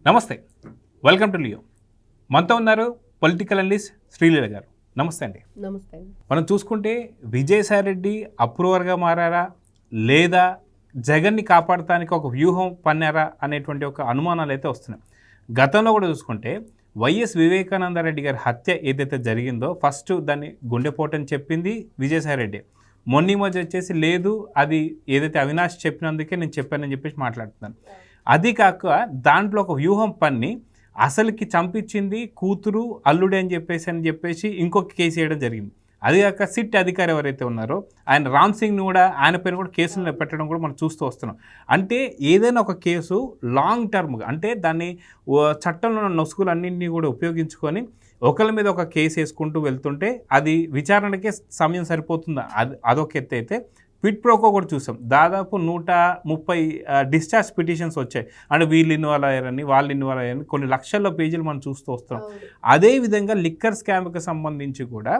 నమస్తే, welcome to Leo. మనతో ఉన్నారు పొలిటికల్ అనలిస్ట్ శ్రీలీల గారు. నమస్తే అండి. నమస్తే. మనం చూసుకుంటే విజయసాయిరెడ్డి అప్రూవర్గా మారారా లేదా జగన్ని కాపాడటానికి ఒక వ్యూహం పన్నారా అనేటువంటి ఒక అనుమానాలు అయితే వస్తున్నాయి. గతంలో కూడా చూసుకుంటే వైఎస్ వివేకానందరెడ్డి గారి హత్య ఏదైతే జరిగిందో ఫస్ట్ దాన్ని గుండెపోటని చెప్పింది విజయసాయిరెడ్డి. మొన్న మధ్య వచ్చేసి లేదు, అది ఏదైతే అవినాష్ చెప్పినందుకే నేను చెప్పానని చెప్పేసి మాట్లాడుతున్నాను. అది కాక దాంట్లో ఒక వ్యూహం పన్ని అసలుకి చంపించింది కూతురు అల్లుడే అని చెప్పేసి ఇంకొక కేసు వేయడం జరిగింది. అది కాక సిట్ అధికారి ఎవరైతే ఉన్నారో ఆయన రామ్ సింగ్ని కూడా ఆయన పైన కూడా కేసులు పెట్టడం కూడా మనం చూస్తూ వస్తున్నాం. అంటే ఏదైనా ఒక కేసు లాంగ్ టర్మ్గా అంటే దాన్ని చట్టంలో ఉన్న నొసుగులన్నింటినీ కూడా ఉపయోగించుకొని ఒకరి మీద ఒక కేసు వేసుకుంటూ వెళ్తుంటే అది విచారణకే సమయం సరిపోతుంది. అదొక ఎత్తు అయితే క్విడ్ ప్రోకో కూడా చూసాం. దాదాపు 130 డిశ్చార్జ్ పిటిషన్స్ వచ్చాయి. అంటే వీళ్ళు ఇన్వాల్వ్ అయ్యారని వాళ్ళు ఇన్వాల్వ్ అయ్యారని కొన్ని లక్షల పేజీలు మనం చూస్తూ వస్తాం. అదేవిధంగా లిక్కర్ స్కామ్కి సంబంధించి కూడా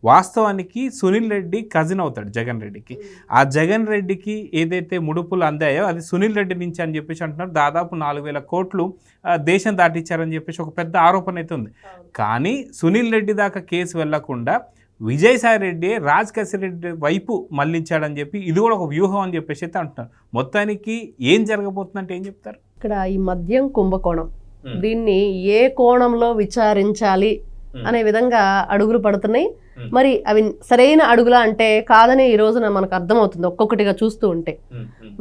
వాస్తవానికి సునీల్ రెడ్డి కజిన్ అవుతాడు జగన్ రెడ్డికి. ఆ జగన్ రెడ్డికి ఏదైతే ముడుపులు అందాయో అది సునీల్ రెడ్డి నుంచి అని చెప్పేసి అంటున్నారు. దాదాపు 4,000 కోట్లు దేశం దాటిచ్చారని చెప్పేసి ఒక పెద్ద ఆరోపణ అయితే ఉంది. కానీ సునీల్ రెడ్డి దాకా కేసు వెళ్లకుండా విజయసాయిరెడ్డి రాజకేశరెడ్డి వైపు మళ్లించాడని చెప్పి ఇది కూడా ఒక వ్యూహం అని చెప్పేసి అయితే అంటున్నారు. మొత్తానికి ఏం జరగబోతుందంటే ఏం చెప్తారు? ఇక్కడ ఈ మద్యం కుంభకోణం దీన్ని ఏ కోణంలో విచారించాలి అనే విధంగా అడుగులు పడుతున్నాయి. మరి అవి సరైన అడుగులా అంటే కాదని ఈ రోజున మనకు అర్థమవుతుంది ఒక్కొక్కటిగా చూస్తూ ఉంటే.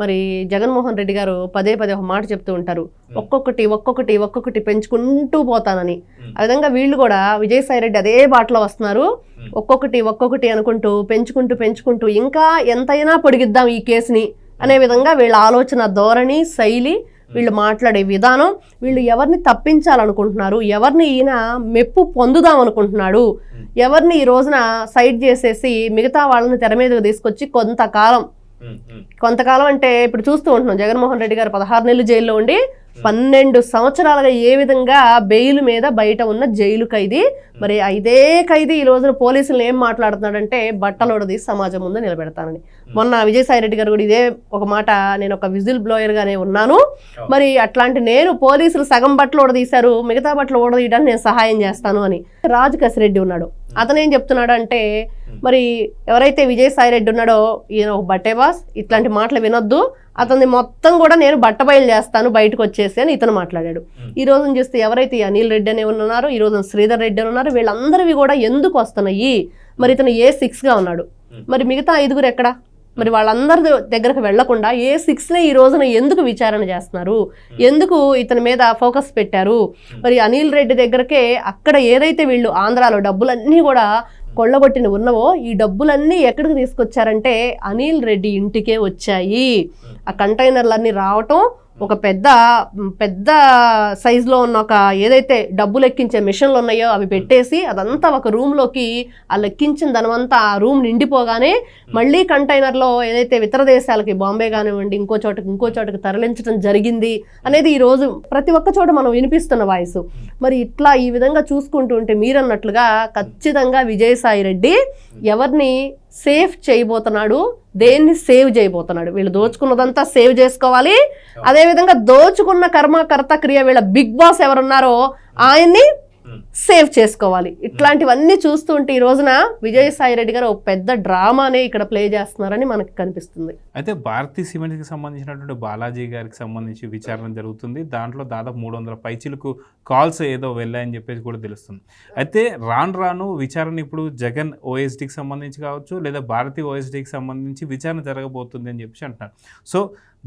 మరి జగన్మోహన్ రెడ్డి గారు పదే ఒక మాట చెప్తూ ఉంటారు, ఒక్కొక్కటి పెంచుకుంటూ పోతానని. ఆ విధంగా వీళ్ళు కూడా విజయసాయిరెడ్డి అదే బాటలో వస్తున్నారు. ఒక్కొక్కటి అనుకుంటూ పెంచుకుంటూ ఇంకా ఎంతైనా పొడిగిద్దాం ఈ కేసుని అనే విధంగా వీళ్ళ ఆలోచన ధోరణి, శైలి, వీళ్ళు మాట్లాడే విధానం, వీళ్ళు ఎవరిని తప్పించాలనుకుంటున్నారు, ఎవరిని ఈయన మెప్పు పొందుదాం అనుకుంటున్నాడు, ఎవరిని ఈ రోజున సైడ్ చేసేసి మిగతా వాళ్ళని తెర మీదకు తీసుకొచ్చి కొంతకాలం అంటే ఇప్పుడు చూస్తూ ఉంటున్నాం. జగన్మోహన్ రెడ్డి గారు 16 నెలలు జైల్లో ఉండి 12 సంవత్సరాలుగా ఏ విధంగా బెయిల్ మీద బయట ఉన్న జైలు ఖైదీ. మరి ఇదే ఖైదీ ఈ రోజున పోలీసులు ఏం మాట్లాడుతున్నాడంటే బట్టలోడది సమాజం ముందు నిలబెడతానని. మొన్న విజయసాయిరెడ్డి గారు కూడా ఇదే ఒక మాట, నేను ఒక విజిల్ బ్లోయర్గానే ఉన్నాను, మరి అట్లాంటి నేను పోలీసులు సగం బట్టలు ఓడదీశారు, మిగతా బట్టలు ఓడదీయడానికి నేను సహాయం చేస్తాను అని. రాజకేశరెడ్డి ఉన్నాడు, అతను ఏం చెప్తున్నాడు అంటే మరి ఎవరైతే విజయసాయిరెడ్డి ఉన్నాడో ఈయన ఒక బట్టే బాస్, ఇట్లాంటి మాటలు వినొద్దు, అతన్ని మొత్తం కూడా నేను బట్టబయలు చేస్తాను బయటకు వచ్చేసి అని ఇతను మాట్లాడాడు. ఈ రోజున చూస్తే ఎవరైతే అనిల్ రెడ్డి అని ఉన్నారు, ఈ రోజున శ్రీధర్ రెడ్డి అని ఉన్నారు, వీళ్ళందరివి కూడా ఎందుకు వస్తున్నాయి? మరి ఇతను A6గా ఉన్నాడు, మరి మిగతా 5 ఎక్కడ? మరి వాళ్ళందరి దగ్గరకు వెళ్లకుండా A6నే ఈ రోజున ఎందుకు విచారణ చేస్తున్నారు? ఎందుకు ఇతని మీద ఫోకస్ పెట్టారు? మరి అనిల్ రెడ్డి దగ్గరకే అక్కడ ఏదైతే వీళ్ళు ఆంధ్రాలో డబ్బులన్నీ కూడా కొల్లగొట్టిన ఉన్నవో ఈ డబ్బులన్నీ ఎక్కడికి తీసుకొచ్చారంటే అనిల్ రెడ్డి ఇంటికే వచ్చాయి. ఆ కంటైనర్లన్నీ రావటం, ఒక పెద్ద సైజులో ఉన్న ఒక ఏదైతే డబ్బులు ఎక్కించే మిషన్లు ఉన్నాయో అవి పెట్టేసి అదంతా ఒక రూమ్లోకి ఆ లెక్కించిన దానివంతా ఆ రూమ్ నిండిపోగానే మళ్ళీ కంటైనర్లో ఏదైతే ఇతర దేశాలకి బాంబే కానివ్వండి ఇంకో చోటకి తరలించడం జరిగింది అనేది ఈరోజు ప్రతి ఒక్క చోట మనం వినిపిస్తున్న వాయిస్. మరి ఇట్లా ఈ విధంగా చూసుకుంటూ ఉంటే మీరన్నట్లుగా ఖచ్చితంగా విజయసాయిరెడ్డి ఎవరిని సేఫ్ చేయబోతున్నాడు, దేన్ని సేవ్ చేయబోతున్నాడు? వీళ్ళు దోచుకున్నదంతా సేవ్ చేసుకోవాలి, అదేవిధంగా దోచుకున్న కర్మకర్త క్రియ వీళ్ళ బిగ్ బాస్ ఎవరున్నారో ఆయన్ని సేవ్ చేసుకోవాలి. ఇట్లాంటివన్నీ చూస్తుంటే ఈ రోజున విజయసాయిరెడ్డి గారు ఒక పెద్ద డ్రామానే ఇక్కడ ప్లే చేస్తున్నారని మనకు కనిపిస్తుంది. అయితే భారతీ సిమెంట్కి సంబంధించినటువంటి బాలాజీ గారికి సంబంధించి విచారణ జరుగుతుంది. దాంట్లో దాదాపు 300 పైచిలకు కాల్స్ ఏదో వెళ్ళాయని చెప్పేసి కూడా తెలుస్తుంది. అయితే రాను విచారణ ఇప్పుడు జగన్ ఓఎస్డీకి సంబంధించి కావచ్చు లేదా భారతీ ఓఎస్డీకి సంబంధించి విచారణ జరగబోతుంది అని చెప్పేసి అంటున్నారు. సో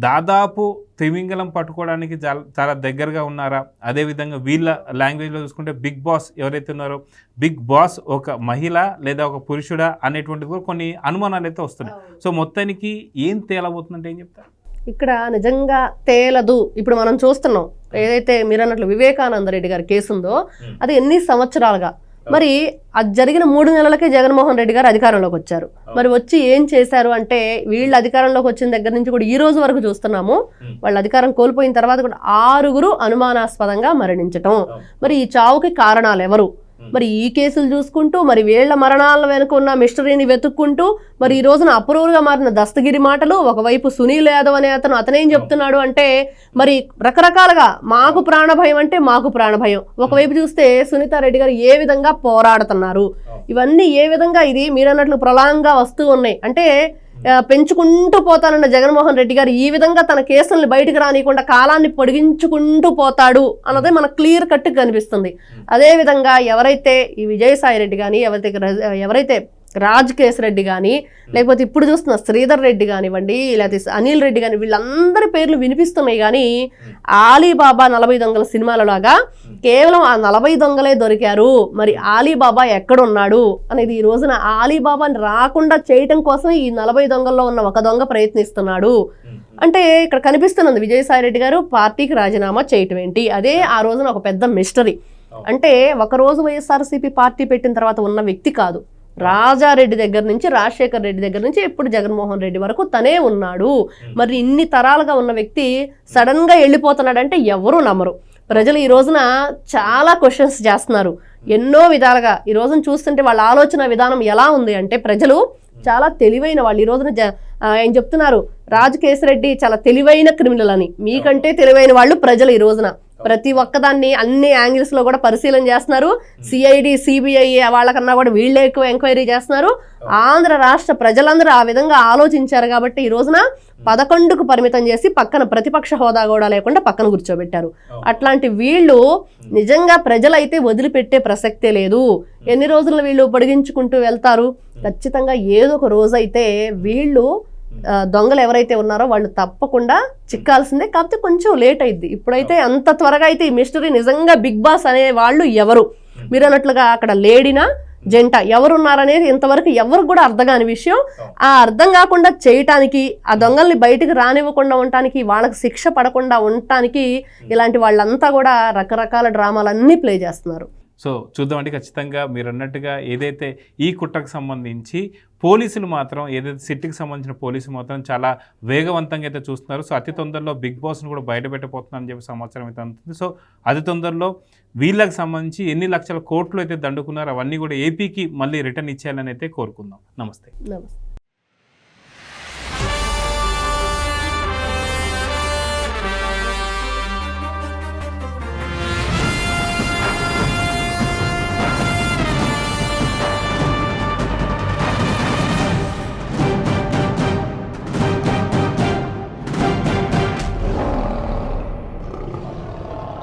దాదాపు త్రిమింగలం పట్టుకోవడానికి చాలా దగ్గరగా ఉన్నారా? అదేవిధంగా వీళ్ళ లాంగ్వేజ్లో చూసుకుంటే బిగ్ బాస్ ఎవరైతే ఉన్నారో బిగ్ బాస్ ఒక మహిళ లేదా ఒక పురుషుడా అనేటువంటిది కూడా కొన్ని అనుమానాలు అయితే వస్తున్నాయి. సో మొత్తానికి ఏం తేలబోతుందంటే ఏం చెప్తారు? ఇక్కడ నిజంగా తేలదు. ఇప్పుడు మనం చూస్తున్నాం ఏదైతే మీరు అన్నట్లు వివేకానంద రెడ్డి గారి కేసు ఉందో అది ఎన్ని సంవత్సరాలుగా, మరి అది జరిగిన 3 నెలలకే జగన్మోహన్ రెడ్డి గారు అధికారంలోకి వచ్చారు. మరి వచ్చి ఏం చేశారు అంటే వీళ్ళు అధికారంలోకి వచ్చిన దగ్గర నుంచి కూడా ఈ రోజు వరకు చూస్తున్నాము, వాళ్ళ అధికారం కోల్పోయిన తర్వాత కూడా 6 అనుమానాస్పదంగా మరణించటం. మరి ఈ చావుకి కారణాలు ఎవరు? మరి ఈ కేసులు చూసుకుంటూ మరి వీళ్ల మరణాల వెనుక ఉన్న మిస్టరీని వెతుక్కుంటూ మరి ఈ రోజున అప్రూవర్గా మారిన దస్తగిరి మాటలు, ఒకవైపు సునీల్ యాదవ్ అనే అతనేం చెప్తున్నాడు అంటే మరి రకరకాలుగా మాకు ప్రాణభయం అంటే మాకు ప్రాణభయం, ఒకవైపు చూస్తే సునీతారెడ్డి గారు ఏ విధంగా పోరాడుతున్నారు, ఇవన్నీ ఏ విధంగా ఇది మీరు అన్నట్లు ప్రళయంగా వస్తూ ఉన్నాయి. అంటే పెంచుకుంటూ పోతానన్న జగన్మోహన్ రెడ్డి గారు ఈ విధంగా తన కేసుల్ని బయటకు రానియకుండా కాలాన్ని పొడిగించుకుంటూ పోతాడు అన్నదే మనకు క్లియర్ కట్ కనిపిస్తుంది. అదేవిధంగా ఎవరైతే ఈ విజయసాయి రెడ్డి కానీ, ఎవరైతే రాజకేశ్ రెడ్డి కానీ, లేకపోతే ఇప్పుడు చూస్తున్న శ్రీధర్ రెడ్డి కానివ్వండి, లేకపోతే అనిల్ రెడ్డి కానీ, వీళ్ళందరి పేర్లు వినిపిస్తున్నాయి. కానీ ఆలీబాబా 40 దొంగల సినిమాలలాగా కేవలం ఆ 40 దొంగలే దొరికారు, మరి ఆలీబాబా ఎక్కడున్నాడు అనేది ఈ రోజున ఆలీబాబాని రాకుండా చేయటం కోసం ఈ 40 దొంగల్లో ఉన్న ఒక దొంగ ప్రయత్నిస్తున్నాడు. అంటే ఇక్కడ కనిపిస్తున్నది విజయసాయి రెడ్డి గారు పార్టీకి రాజీనామా చేయటం ఏంటి, అదే ఆ రోజున ఒక పెద్ద మిస్టరీ. అంటే ఒకరోజు వైఎస్ఆర్సీపీ పార్టీ పెట్టిన తర్వాత ఉన్న వ్యక్తి కాదు, రాజారెడ్డి దగ్గర నుంచి రాజశేఖర్ రెడ్డి దగ్గర నుంచి ఇప్పుడు జగన్మోహన్ రెడ్డి వరకు తనే ఉన్నాడు. మరి ఇన్ని తరాలుగా ఉన్న వ్యక్తి సడన్ గా వెళ్ళిపోతున్నాడంటే ఎవరు నమ్మరు. ప్రజలు ఈ రోజున చాలా క్వశ్చన్స్ చేస్తున్నారు ఎన్నో విధాలుగా. ఈ రోజున చూస్తుంటే వాళ్ళ ఆలోచన విధానం ఎలా ఉంది అంటే ప్రజలు చాలా తెలివైన వాళ్ళు. ఈ రోజున ఆయన చెప్తున్నారు రాజకేశ్ రెడ్డి చాలా తెలివైన క్రిమినల్ అని. మీకంటే తెలివైన వాళ్ళు ప్రజలు ఈ రోజున ప్రతి ఒక్కదాన్ని అన్ని యాంగిల్స్ లో కూడా పరిశీలన చేస్తున్నారు. సిఐడి సిబిఐ వాళ్ళకన్నా కూడా వీళ్ళే ఎక్కువ ఎంక్వైరీ చేస్తున్నారు. ఆంధ్ర రాష్ట్ర ప్రజలందరూ ఆ విధంగా ఆలోచించారు కాబట్టి ఈ రోజున 11కు పరిమితం చేసి పక్కన ప్రతిపక్ష హోదా కూడా లేకుండా పక్కన కూర్చోబెట్టారు. అట్లాంటి వీళ్ళు నిజంగా ప్రజలైతే వదిలిపెట్టే ప్రసక్తే లేదు. ఎన్ని రోజులు వీళ్ళు పొడిగించుకుంటూ వెళ్తారు? ఖచ్చితంగా ఏదో ఒక రోజైతే వీళ్ళు దొంగలు ఎవరైతే ఉన్నారో వాళ్ళు తప్పకుండా చిక్కాల్సిందే. కాకపోతే కొంచెం లేట్ అయింది. ఇప్పుడైతే అంత త్వరగా అయితే ఈ మిస్టరీ నిజంగా బిగ్ బాస్ అనే వాళ్ళు ఎవరు, మీరు అన్నట్లుగా అక్కడ లేడీనా జంట ఎవరున్నారనేది ఇంతవరకు ఎవరు కూడా అర్థం కాని విషయం. ఆ అర్థం కాకుండా చేయటానికి, ఆ దొంగల్ని బయటకు రానివ్వకుండా ఉండటానికి, వాళ్ళకి శిక్ష పడకుండా ఉండటానికి ఇలాంటి వాళ్ళంతా కూడా రకరకాల డ్రామాలన్నీ ప్లే చేస్తున్నారు. సో చూద్దామండి. ఖచ్చితంగా మీరు అన్నట్టుగా ఏదైతే ఈ కుట్రకు సంబంధించి పోలీసులు మాత్రం ఏదైతే సిట్కి సంబంధించిన పోలీసులు మాత్రం చాలా వేగవంతంగా అయితే చూస్తున్నారు. సో అతి తొందరలో బిగ్ బాస్ను కూడా బయట పెట్టబోతున్నారని చెప్పి సమాచారం అయితే అందుతుంది. సో అతి తొందరలో వీళ్ళకి సంబంధించి ఎన్ని లక్షల కోట్లు అయితే దండుకున్నారో అవన్నీ కూడా ఏపీకి మళ్ళీ రిటర్న్ ఇచ్చేయాలని అయితే కోరుకుందాం. నమస్తే.